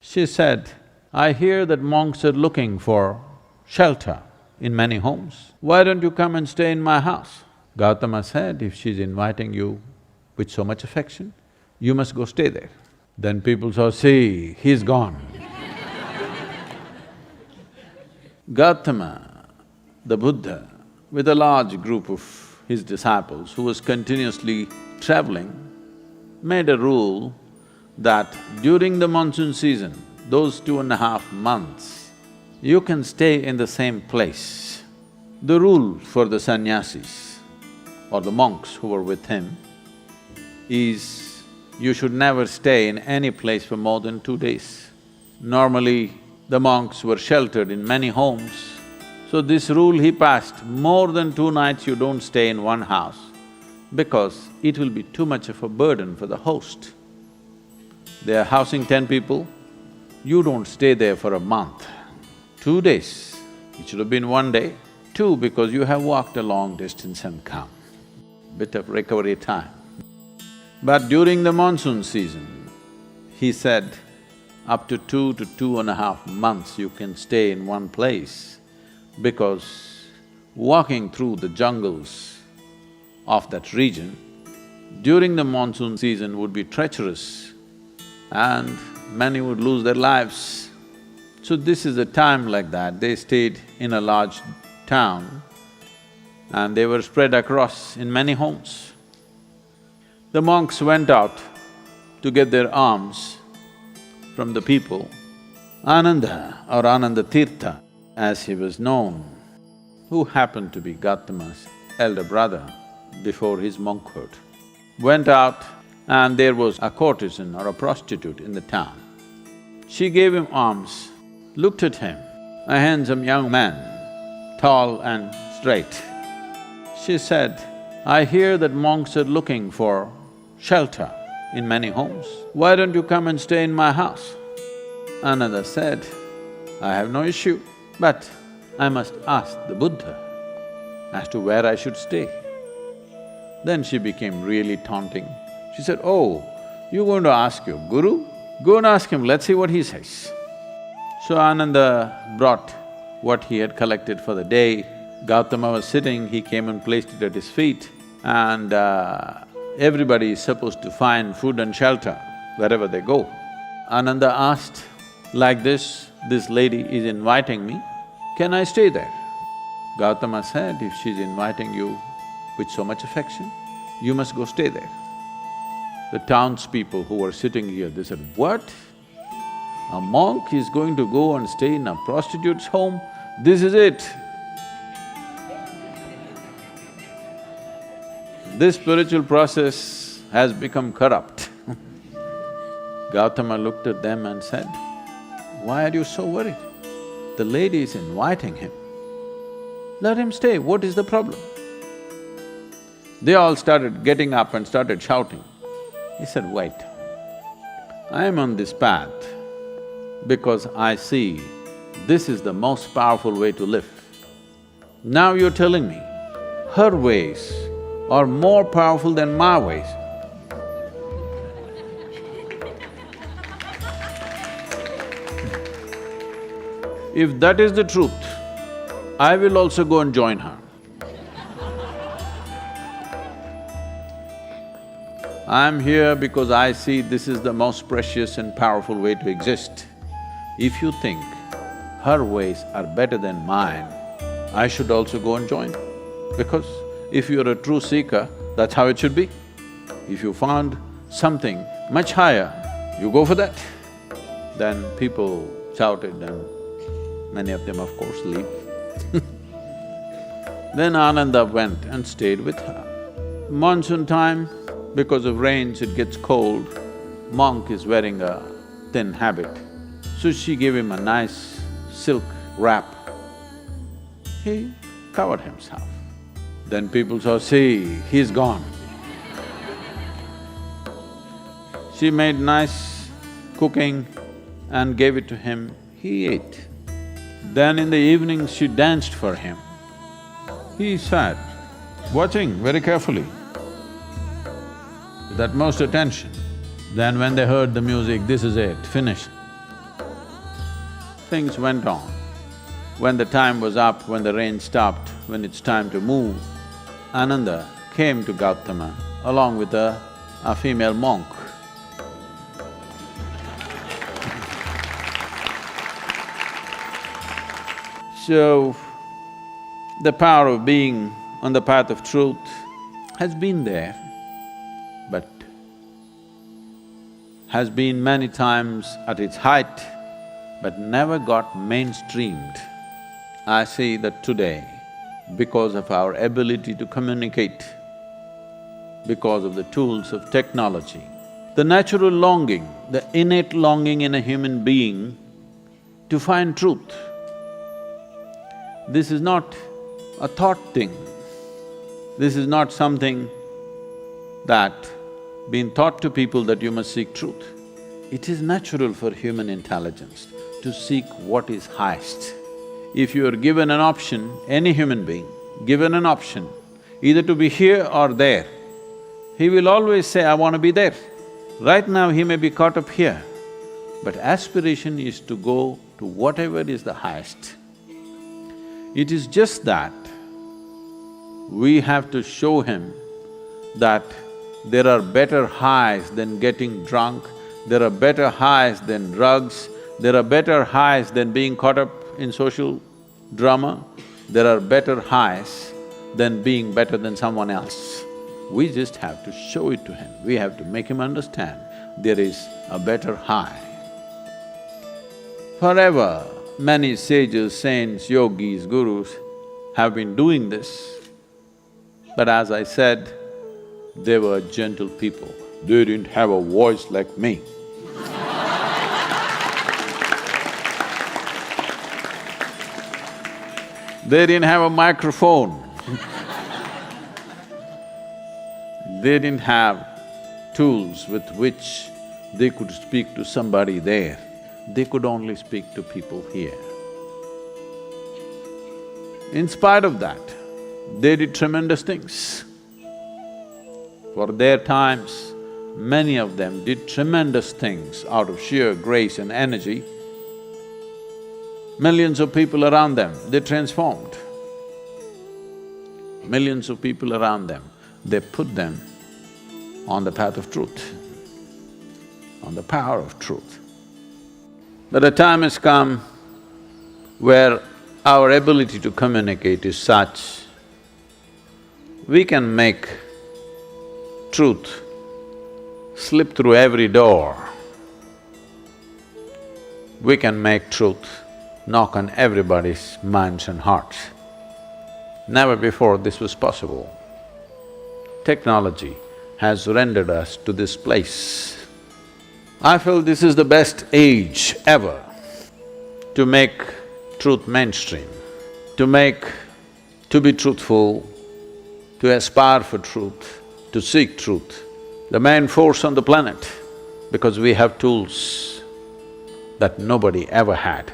She said, "I hear that monks are looking for shelter in many homes. Why don't you come and stay in my house?" Gautama said, "If she's inviting you with so much affection, you must go stay there." Then people saw, "See, he's gone." Gautama the Buddha, with a large group of his disciples who was continuously traveling, made a rule that during the monsoon season, those 2.5 months, you can stay in the same place. The rule for the sannyasis or the monks who were with him is you should never stay in any place for more than 2 days. Normally, the monks were sheltered in many homes, so this rule he passed, more than 2 nights you don't stay in one house because it will be too much of a burden for the host. They are housing 10 people, you don't stay there for a month. 2 days, it should have been 1 day. 2, because you have walked a long distance and come, bit of recovery time. But during the monsoon season, he said, up to 2 to 2.5 months you can stay in one place because walking through the jungles of that region during the monsoon season would be treacherous and many would lose their lives. So this is a time like that. They stayed in a large town and they were spread across in many homes. The monks went out to get their alms from the people. Ananda or Ananda Tirtha, as he was known, who happened to be Gautama's elder brother before his monkhood, went out and there was a courtesan or a prostitute in the town. She gave him alms, looked at him, a handsome young man, tall and straight. She said, "I hear that monks are looking for shelter in many homes. Why don't you come and stay in my house?" Ananda said, "I have no issue, but I must ask the Buddha as to where I should stay." Then she became really taunting. She said, "Oh, you're going to ask your guru? Go and ask him, let's see what he says." So Ananda brought what he had collected for the day. Gautama was sitting, he came and placed it at his feet, and everybody is supposed to find food and shelter wherever they go. Ananda asked, "Like this lady is inviting me, can I stay there?" Gautama said, "If she's inviting you with so much affection, you must go stay there." The townspeople who were sitting here, they said, "What? A monk is going to go and stay in a prostitute's home? This is it." This spiritual process has become corrupt. Gautama looked at them and said, "Why are you so worried? The lady is inviting him. Let him stay, what is the problem?" They all started getting up and started shouting. He said, "Wait, I am on this path because I see this is the most powerful way to live. Now you're telling me her ways are more powerful than my ways. If that is the truth, I will also go and join her. I am here because I see this is the most precious and powerful way to exist. If you think her ways are better than mine, I should also go and join. Because if you're a true seeker, that's how it should be. If you found something much higher, you go for that." Then people shouted and many of them, of course, leave. Then Ananda went and stayed with her. Monsoon time, because of rains it gets cold, monk is wearing a thin habit. So she gave him a nice silk wrap. He covered himself. Then people saw, "See, he's gone." She made nice cooking and gave it to him, he ate. Then in the evening she danced for him. He sat, watching very carefully, with utmost attention. Then when they heard the music, this is it, finished. things went on. When the time was up, when the rain stopped, when it's time to move, Ananda came to Gautama along with a female monk. So, the power of being on the path of truth has been there, but has been many times at its height, but never got mainstreamed. I see that today, because of our ability to communicate, because of the tools of technology, the natural longing, the innate longing in a human being to find truth, this is not a thought thing. This is not something that been taught to people that you must seek truth. It is natural for human intelligence to seek what is highest. If you are given an option, any human being, given an option, either to be here or there, he will always say, I want to be there. Right now he may be caught up here, but aspiration is to go to whatever is the highest. It is just that we have to show him that there are better highs than getting drunk, there are better highs than drugs, there are better highs than being caught up in social drama, there are better highs than being better than someone else. We just have to show it to him, we have to make him understand there is a better high. Forever, many sages, saints, yogis, gurus have been doing this, but as I said, they were gentle people. They didn't have a voice like me. They didn't have a microphone. They didn't have tools with which they could speak to somebody there. They could only speak to people here. In spite of that, they did tremendous things. For their times, many of them did tremendous things out of sheer grace and energy. Millions of people around them, they transformed. Millions of people around them, they put them on the path of truth, on the power of truth. But a time has come where our ability to communicate is such, we can make truth slip through every door. We can make truth knock on everybody's minds and hearts. Never before this was possible. Technology has rendered us to this place. I feel this is the best age ever to make truth mainstream, to be truthful, to aspire for truth, to seek truth, the main force on the planet, because we have tools that nobody ever had.